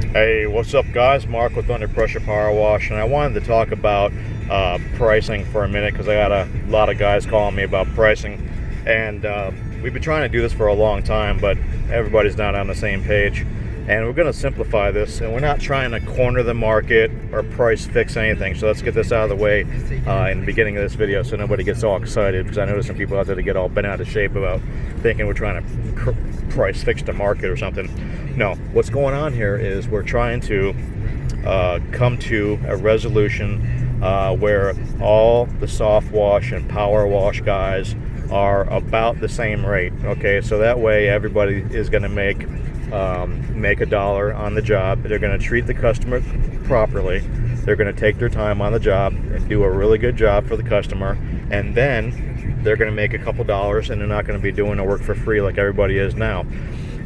Hey, what's up, guys? Mark with Under Pressure Power Wash, and I wanted to talk about pricing for a minute because I got a lot of guys calling me about pricing, and we've been trying to do this for a long time, but everybody's not on the same page. And we're going to simplify this, and we're not trying to corner the market or price fix anything. So let's get this out of the way in the beginning of this video, so nobody gets all excited. Because I know there's some people out there that get all bent out of shape about thinking we're trying to price fix the market or something. No, what's going on here is we're trying to come to a resolution where all the soft wash and power wash guys are about the same rate. Okay, so that way everybody is going to make a dollar on the job. They're going to treat the customer properly. They're going to take their time on the job and do a really good job for the customer, and then they're going to make a couple dollars, and they're not going to be doing the work for free like everybody is now.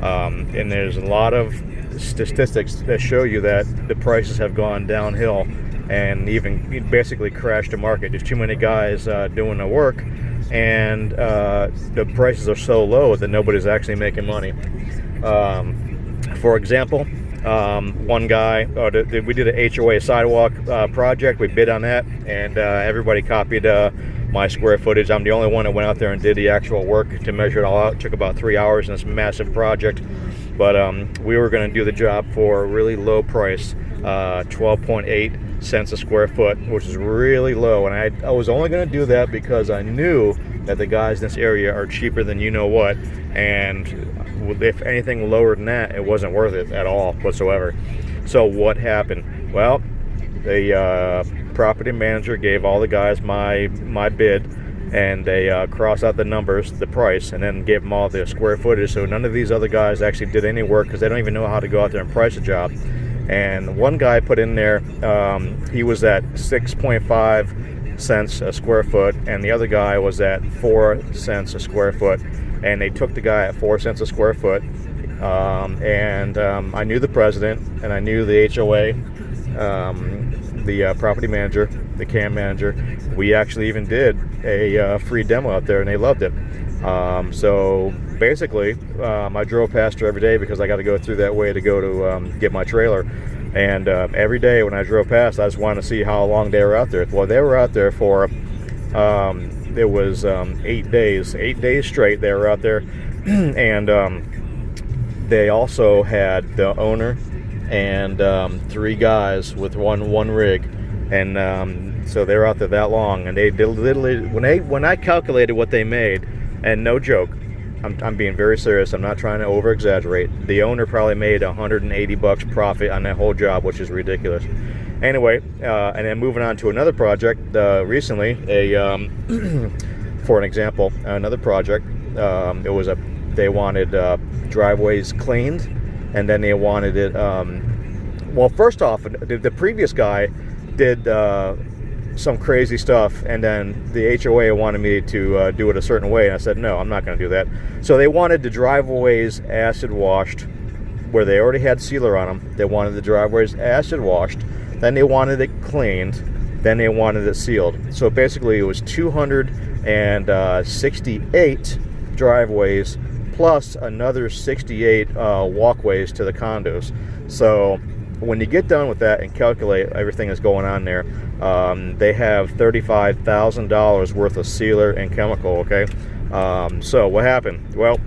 And there's a lot of statistics that show you that the prices have gone downhill and even basically crashed the market. There's too many guys doing the work, and the prices are so low that nobody's actually making money. For example, one guy, we did an HOA sidewalk project. We bid on that, and everybody copied my square footage. I'm the only one that went out there and did the actual work to measure it all out. It took about 3 hours in this massive project, but we were going to do the job for a really low price, 12.8 cents a square foot, which is really low. And I was only going to do that because I knew that the guys in this area are cheaper than you know what, and if anything lower than that, it wasn't worth it at all whatsoever. So what happened? Well, the property manager gave all the guys my bid, and they crossed out the numbers, the price, and then gave them all the square footage. So none of these other guys actually did any work because they don't even know how to go out there and price a job. And one guy put in there, he was at 6.5 cents a square foot, and the other guy was at 4 cents a square foot. And they took the guy at 4 cents a square foot. And I knew the president, and I knew the HOA, the property manager, the CAM manager. We actually even did a free demo out there, and they loved it. So basically, I drove past her every day because I got to go through that way to go to get my trailer. And every day when I drove past, I just wanted to see how long they were out there. Well, they were out there for it was 8 days straight. They were out there, and they also had the owner and 3 guys with one rig, and so they were out there that long. And they did literally, when I calculated what they made, and no joke, I'm being very serious, I'm not trying to over exaggerate, the owner probably made $180 profit on that whole job, which is ridiculous. Anyway, and then moving on to another project recently, for an example, another project. They wanted driveways cleaned, and then they wanted it. Well, first off, the previous guy did some crazy stuff, and then the HOA wanted me to do it a certain way, and I said no, I'm not going to do that. So they wanted the driveways acid washed, where they already had sealer on them. They wanted the driveways acid washed. Then they wanted it cleaned, then they wanted it sealed. So basically it was 268 driveways plus another 68 walkways to the condos. So when you get done with that and calculate everything that's going on there, they have $35,000 worth of sealer and chemical, okay? So what happened? Well,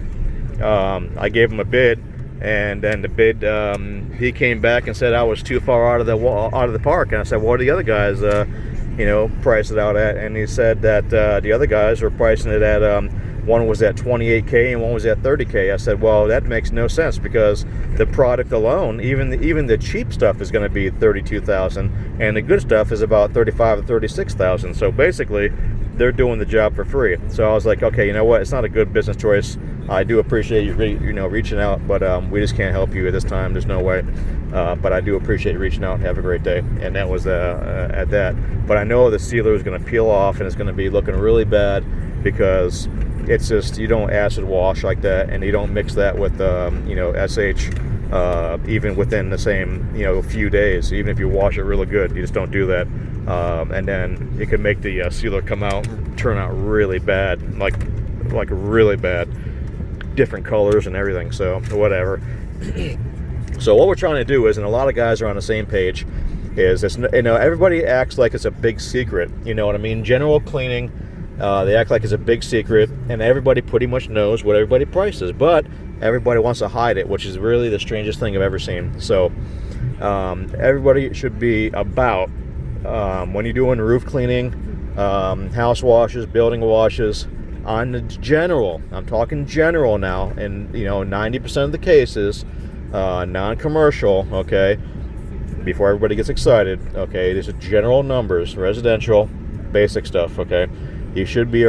I gave them a bid, and then the bid, he came back and said I was too far out of the park. And I said, what are the other guys, price it out at? And he said that the other guys were pricing it at, one was at $28K and one was at $30K. I said, well, that makes no sense because the product alone, even the cheap stuff is going to be $32,000, and the good stuff is about $35,000 to $36,000. So basically, they're doing the job for free. So I was like, okay, you know what? It's not a good business choice. I do appreciate you, reaching out, but we just can't help you at this time. There's no way. But I do appreciate you reaching out. Have a great day. And that was at that. But I know the sealer is going to peel off, and it's going to be looking really bad because it's just, you don't acid wash like that, and you don't mix that with SH even within the same few days. Even if you wash it really good, you just don't do that. And then it can make the sealer turn out really bad, like really bad, different colors and everything. So whatever. So what we're trying to do is, and a lot of guys are on the same page, is this, everybody acts like it's a big secret. You know what I mean? General cleaning, they act like it's a big secret, and everybody pretty much knows what everybody prices, but everybody wants to hide it, which is really the strangest thing I've ever seen. So everybody should be about, when you're doing roof cleaning, house washes, building washes, on the general, I'm talking general now, and 90% of the cases, non-commercial, okay, before everybody gets excited, okay, these are general numbers, residential, basic stuff, okay, you should be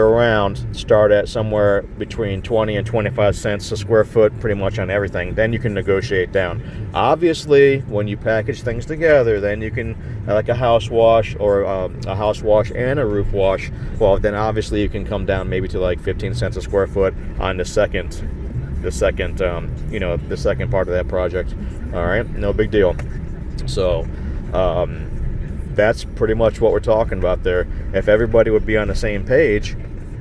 start at somewhere between 20 and 25 cents a square foot, pretty much on everything. Then you can negotiate down. Obviously, when you package things together, then you can, like a house wash, or a house wash and a roof wash, well, then obviously you can come down maybe to like 15 cents a square foot on the second part of that project. All right, no big deal. So that's pretty much what we're talking about there. If everybody would be on the same page,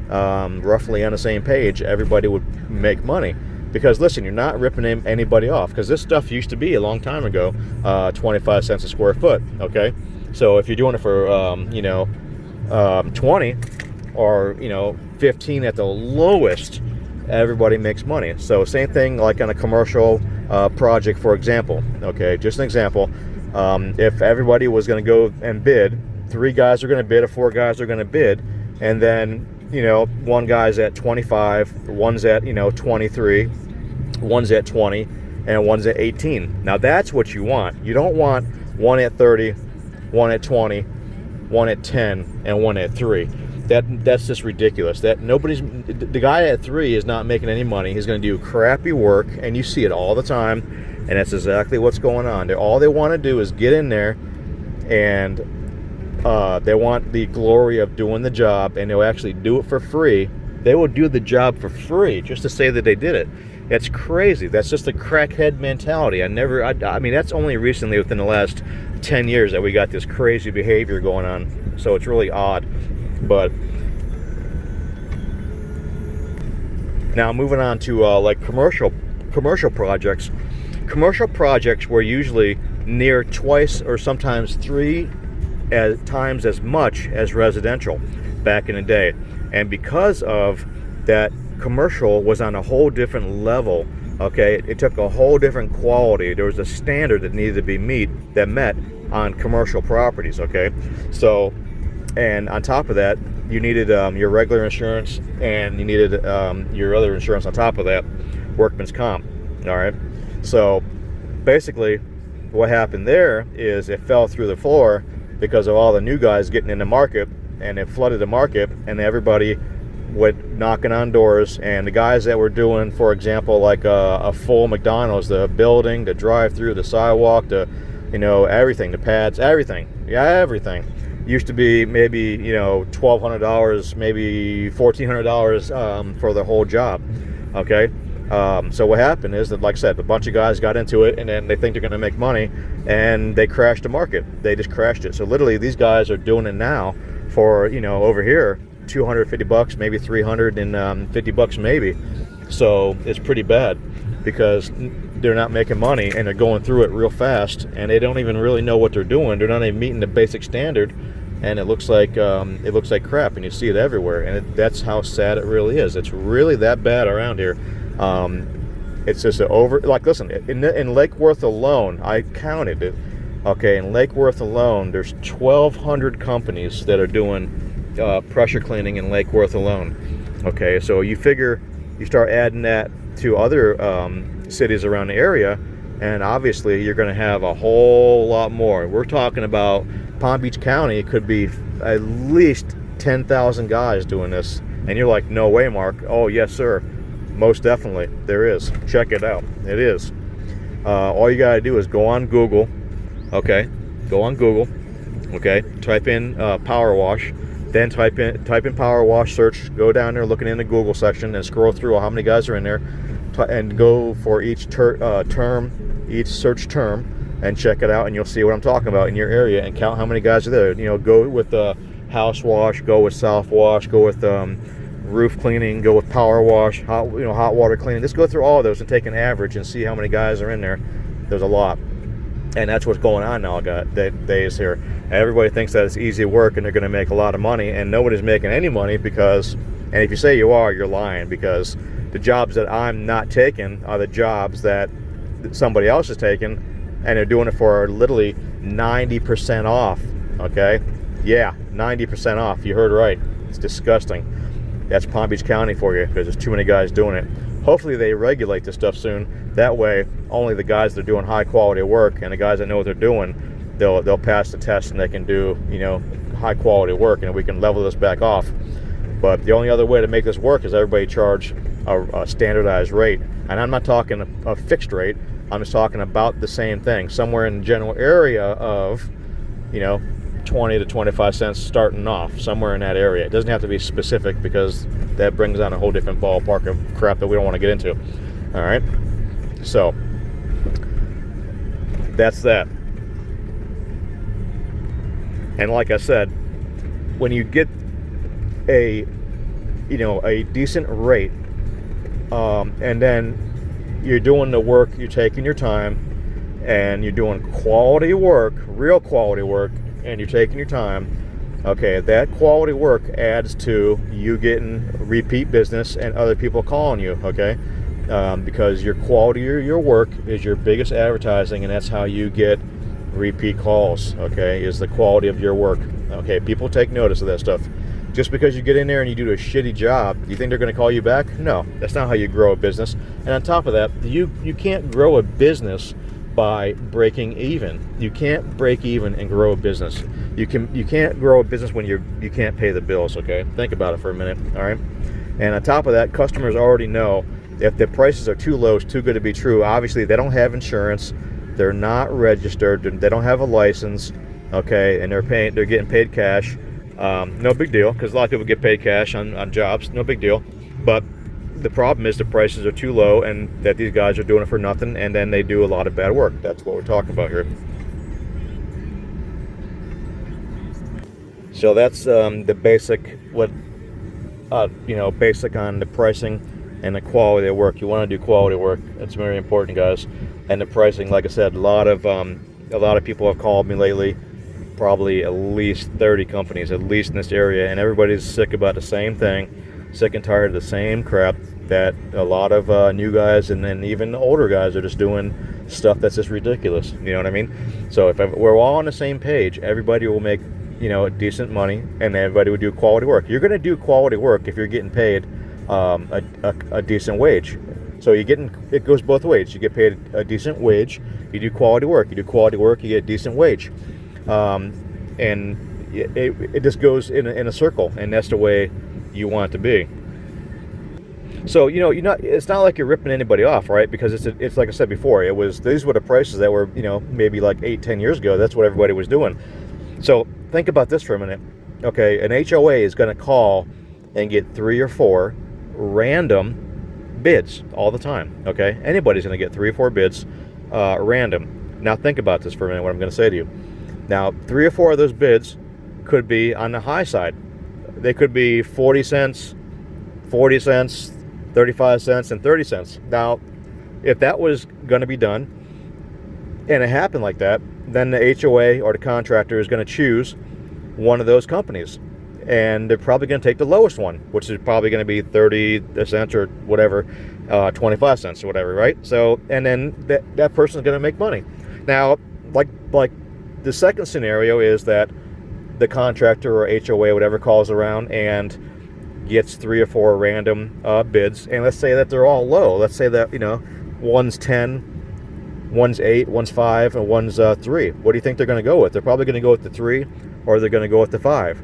roughly on the same page, everybody would make money. Because listen, you're not ripping anybody off, because this stuff used to be a long time ago 25 cents a square foot, okay? So if you're doing it for 20 or 15 at the lowest, everybody makes money. So same thing like on a commercial project, for example, okay, just an example. If everybody was going to go and bid, 3 guys are going to bid, or 4 guys are going to bid, and then one guy's at 25, one's at 23, one's at 20, and one's at 18. Now that's what you want. You don't want one at 30, one at 20, one at 10, and one at 3. That's just ridiculous. The guy at 3 is not making any money. He's going to do crappy work, and you see it all the time, and that's exactly what's going on. All they want to do is get in there, and they want the glory of doing the job, and they'll actually do it for free. They will do the job for free just to say that they did it. It's crazy. That's just a crackhead mentality. I mean, that's only recently, within the last 10 years, that we got this crazy behavior going on. So it's really odd. But now moving on to like commercial projects. Commercial projects were usually near twice or sometimes 3 times as much as residential back in the day. And because of that, commercial was on a whole different level, okay? It took a whole different quality. There was a standard that needed to be met on commercial properties, okay? So, and on top of that, you needed your regular insurance, and you needed your other insurance on top of that, workman's comp, all right? So basically what happened there is it fell through the floor because of all the new guys getting in the market, and it flooded the market, and everybody went knocking on doors. And the guys that were doing, for example, like a full McDonald's, the building, the drive-through, the sidewalk, everything, the pads, everything, used to be maybe $1,200, maybe $1,400 for the whole job, okay? So what happened is that, like I said, a bunch of guys got into it, and then they think they're going to make money, and they crashed the market. They just crashed it. So literally, these guys are doing it now for over here $250, maybe $350 maybe. So it's pretty bad, because they're not making money, and they're going through it real fast, and they don't even really know what they're doing. They're not even meeting the basic standard, and it looks like crap, and you see it everywhere. And that's how sad it really is. It's really that bad around here. It's just listen, in Lake Worth alone, I counted it, okay, in Lake Worth alone, there's 1,200 companies that are doing pressure cleaning in Lake Worth alone, okay? So you figure, you start adding that to other cities around the area, and obviously you're going to have a whole lot more. We're talking about Palm Beach County could be at least 10,000 guys doing this, and you're like, no way, Mark. Oh, yes, sir. Most definitely, there is. Check it out. It is. All you gotta do is go on Google, okay? Go on Google, okay? Type in power wash, then type in power wash, search. Go down there, looking in the Google section, and scroll through how many guys are in there, and go for each each search term, and check it out, and you'll see what I'm talking about in your area, and count how many guys are there. Go with house wash, go with south wash, go with roof cleaning, go with power wash, hot water cleaning. Just go through all of those and take an average and see how many guys are in there, There's a lot. And that's what's going on nowadays here. Everybody thinks that it's easy work and they're going to make a lot of money, and nobody's making any money because, and if you say you are, you're lying, because the jobs that I'm not taking are the jobs that somebody else is taking, and they're doing it for literally 90% off, okay? Yeah, 90% off. You heard right. It's disgusting. That's Palm Beach County for you, because there's too many guys doing it. Hopefully they regulate this stuff soon. That way, only the guys that are doing high quality work and the guys that know what they're doing, they'll pass the test and they can do, you know, high quality work, and we can level this back off. But the only other way to make this work is everybody charge a standardized rate. And I'm not talking a fixed rate. I'm just talking about the same thing, somewhere in the general area of, you know, 20 to 25 cents starting off, somewhere in that area. It doesn't have to be specific, because that brings on a whole different ballpark of crap that we don't want to get into. All right, so that's that. And like I said, when you get a decent rate, and then you're doing the work, you're taking your time, and you're doing quality work, real quality work, and you're taking your time, okay, that quality work adds to you getting repeat business and other people calling you, okay? Because your quality of your work is your biggest advertising, and that's how you get repeat calls, okay, is the quality of your work. Okay, people take notice of that stuff. Just because you get in there and you do a shitty job, you think they're going to call you back? No, that's not how you grow a business. And on top of that, you can't grow a business by breaking even. You can't break even and grow a business. You can't grow a business when you can't pay the bills, okay? Think about it for a minute, all right? And on top of that, customers already know if the prices are too low, it's too good to be true. Obviously, they don't have insurance, they're not registered, they don't have a license, okay, and they're getting paid cash. No big deal, because a lot of people get paid cash on jobs, no big deal. But the problem is the prices are too low, and that these guys are doing it for nothing, and then they do a lot of bad work. That's what we're talking about here. So that's the basic, basic on the pricing and the quality of work. You want to do quality work. That's very important, guys. And the pricing, like I said, a lot of people have called me lately. Probably at least 30 companies, at least in this area, and everybody's sick about the same thing. Sick and tired of the same crap that a lot of new guys and then even older guys are just doing stuff that's just ridiculous. You know what I mean? So if we're all on the same page, everybody will make, decent money, and everybody will do quality work. You're going to do quality work if you're getting paid a decent wage. So it goes both ways. You get paid a decent wage, you do quality work. You do quality work, you get a decent wage. And it just goes in a circle, and that's the way you want it to be. So it's not like you're ripping anybody off, right? Because it's like I said before, these were the prices that were maybe like 8-10 years ago. That's what everybody was doing. So think about this for a minute. Okay, an HOA is going to call and get 3 or 4 random bids all the time. Okay, anybody's going to get 3 or 4 bids random. Now think about this for a minute, what I'm going to say to you. Now 3 or 4 of those bids could be on the high side. They could be 40 cents, 35 cents, and 30 cents. Now, if that was going to be done, and it happened like that, then the HOA or the contractor is going to choose one of those companies. And they're probably going to take the lowest one, which is probably going to be 30 cents or whatever, 25 cents or whatever, right? So, and then that person's going to make money. Now, like the second scenario is that the contractor or HOA, whatever, calls around and gets 3 or 4 random bids, and let's say that they're all low. Let's say that one's 10, one's 8, one's 5, and one's 3. What do you think they're going to go with? They're probably going to go with the 3, or they're going to go with the 5.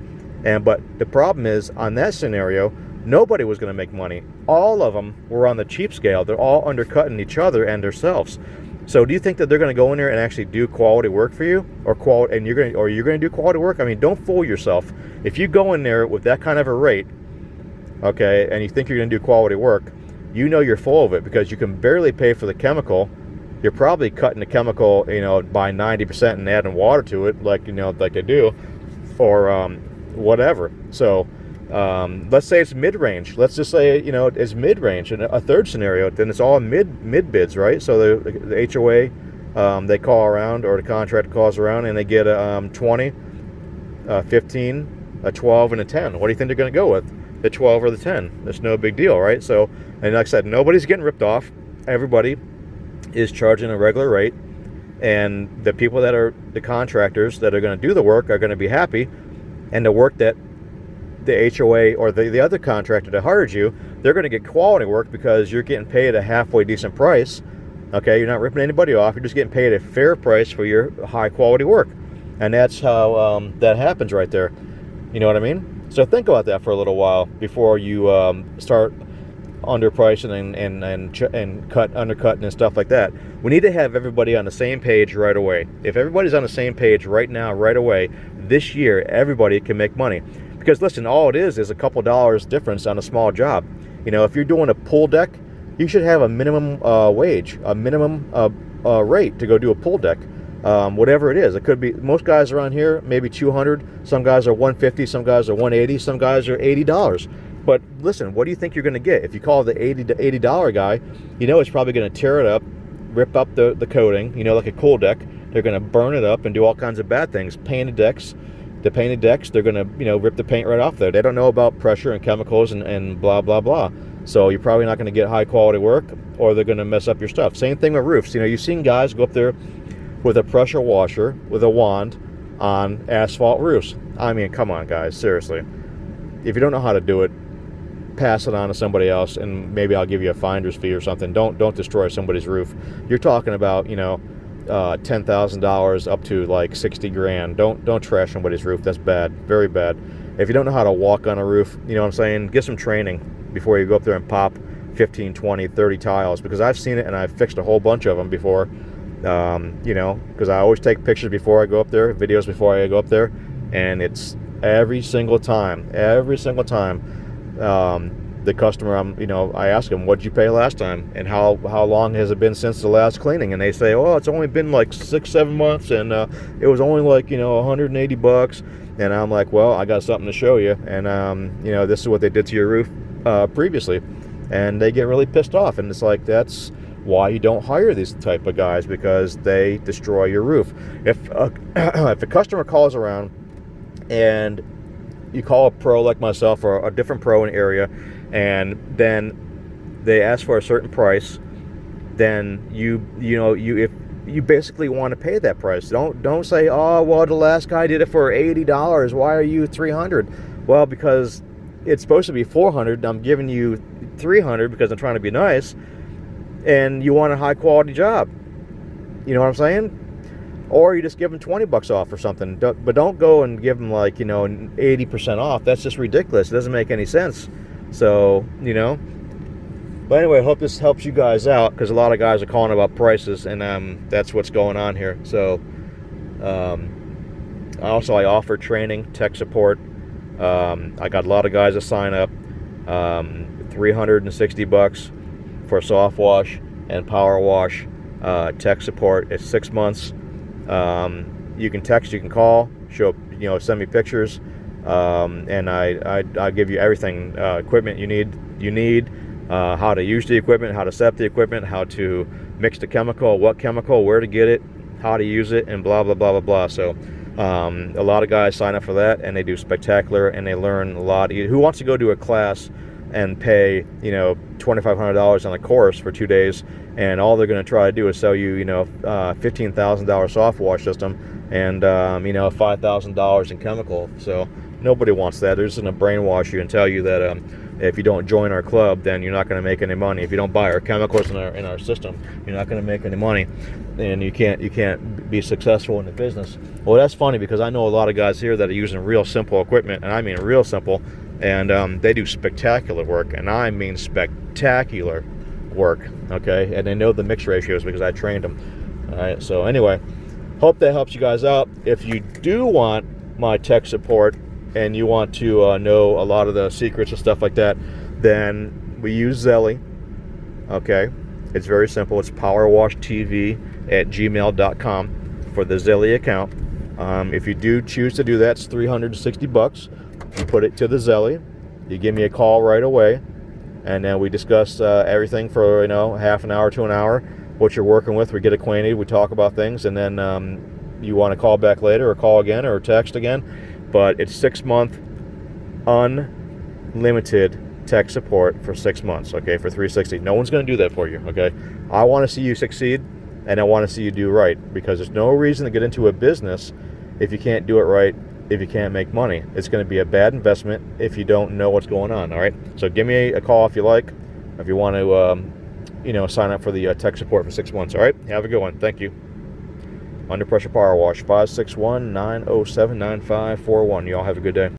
But the problem is, on that scenario, nobody was going to make money. All of them were on the cheap scale. They're all undercutting each other and themselves. So do you think that they're going to go in there and actually do quality work for you, or you're going to do quality work? I mean, don't fool yourself. If you go in there with that kind of a rate, okay, and you think you're going to do quality work, you're full of it, because you can barely pay for the chemical. You're probably cutting the chemical, by 90% and adding water to it, like they do, or whatever. So let's say it's mid-range. Let's just say it's mid-range. In a third scenario, then it's all mid bids, right? So the HOA They call around, or the contractor calls around, and they get a 20, 15, a 12, and a 10. What do you think they're going to go with? The 12 or the 10. That's no big deal, right? So, and like I said, nobody's getting ripped off. Everybody is charging a regular rate, and the people that are the contractors that are going to do the work are going to be happy, and the work that the HOA or the other contractor that hired you, they're going to get quality work because you're getting paid a halfway decent price. Okay, you're not ripping anybody off. You're just getting paid a fair price for your high quality work, and that's how that happens right there. You know what I mean? So think about that for a little while before you start underpricing and undercutting and stuff like that. We need to have everybody on the same page right away. If everybody's on the same page right now, right away, this year, everybody can make money. Because listen, all it is a couple dollars difference on a small job. You know, if you're doing a pool deck, you should have a minimum wage, a minimum rate to go do a pool deck. Whatever it is, it could be, most guys around here maybe 200, some guys are 150, some guys are 180, some guys are $80. But listen, what do you think you're going to get? If you call the $80 guy, you know it's probably going to tear it up, rip up the coating, you know, like a cool deck. They're going to burn it up and do all kinds of bad things. Painted decks, they're going to, you know, rip the paint right off there. They don't know about pressure and chemicals and blah, blah, blah. So you're probably not going to get high quality work, or they're going to mess up your stuff. Same thing with roofs. You know, you've seen guys go up there with a pressure washer, with a wand on asphalt roofs. I mean, come on, guys, seriously. If you don't know how to do it, pass it on to somebody else, and maybe I'll give you a finder's fee or something. Don't destroy somebody's roof. You're talking about, you know, $10,000 up to like 60 grand. Don't trash somebody's roof. That's bad, very bad. If you don't know how to walk on a roof, you know what I'm saying, get some training before you go up there and pop 15, 20, 30 tiles, because I've seen it and I've fixed a whole bunch of them before. You know, because I always take pictures before I go up there, videos before I go up there, and it's every single time, the customer, I ask them, what did you pay last time, and how long has it been since the last cleaning? And they say, oh, it's only been like 6-7 months, and it was only like, you know, $180. And I'm like, well, I got something to show you, and you know, this is what they did to your roof previously. And they get really pissed off, and it's like, that's why you don't hire these type of guys, because they destroy your roof. If a customer calls around and you call a pro like myself, or a different pro in the area, and then they ask for a certain price, then if you basically want to pay that price. Don't say, oh, well, the last guy did it for $80. Why are you $300? Well, because it's supposed to be $400. I'm giving you $300 because I'm trying to be nice, and you want a high quality job. You know what I'm saying? Or you just give them $20 off or something. But don't go and give them, like, you know, 80% off. That's just ridiculous. It doesn't make any sense. So, you know. But anyway, I hope this helps you guys out, because a lot of guys are calling about prices, and that's what's going on here. So, also I offer training, tech support. I got a lot of guys that sign up. $360 for soft wash and power wash tech support. It's 6 months. You can text, you can call, send me pictures, and I give you everything, equipment you need, how to use the equipment, how to set up the equipment, how to mix the chemical, what chemical, where to get it, how to use it, and blah blah blah blah blah. So a lot of guys sign up for that, and they do spectacular, and they learn a lot. Who wants to go to a class and pay $2,500 on a course for 2 days, and all they're going to try to do is sell you $15,000 soft wash system and $5,000 in chemical? So nobody wants that. They're just going to brainwash you and tell you that if you don't join our club, then you're not going to make any money. If you don't buy our chemicals in our system, you're not going to make any money, and you can't be successful in the business. Well, that's funny, because I know a lot of guys here that are using real simple equipment, and I mean real simple, and they do spectacular work, and I mean spectacular work, okay? And they know the mix ratios because I trained them. All right, so anyway, hope that helps you guys out. If you do want my tech support and you want to know a lot of the secrets and stuff like that, then we use Zelle, okay? It's very simple. It's powerwashtv@gmail.com for the Zelle account. If you do choose to do that, it's $360. You put it to the Zelle. You give me a call right away, and then we discuss everything for half an hour to an hour. what you're working with. We get acquainted, we talk about things, and then you want to call back later or call again or text again. But it's 6-month unlimited tech support for 6 months, okay, for 360. No one's going to do that for you, okay? I want to see you succeed, and I want to see you do right, because there's no reason to get into a business if you can't do it right, if you can't make money. It's going to be a bad investment if you don't know what's going on, all right? So give me a call if you like, if you want to sign up for the tech support for 6 months, all right? Have a good one. Thank you. Under Pressure Power Wash, 561-907-9541. You all have a good day.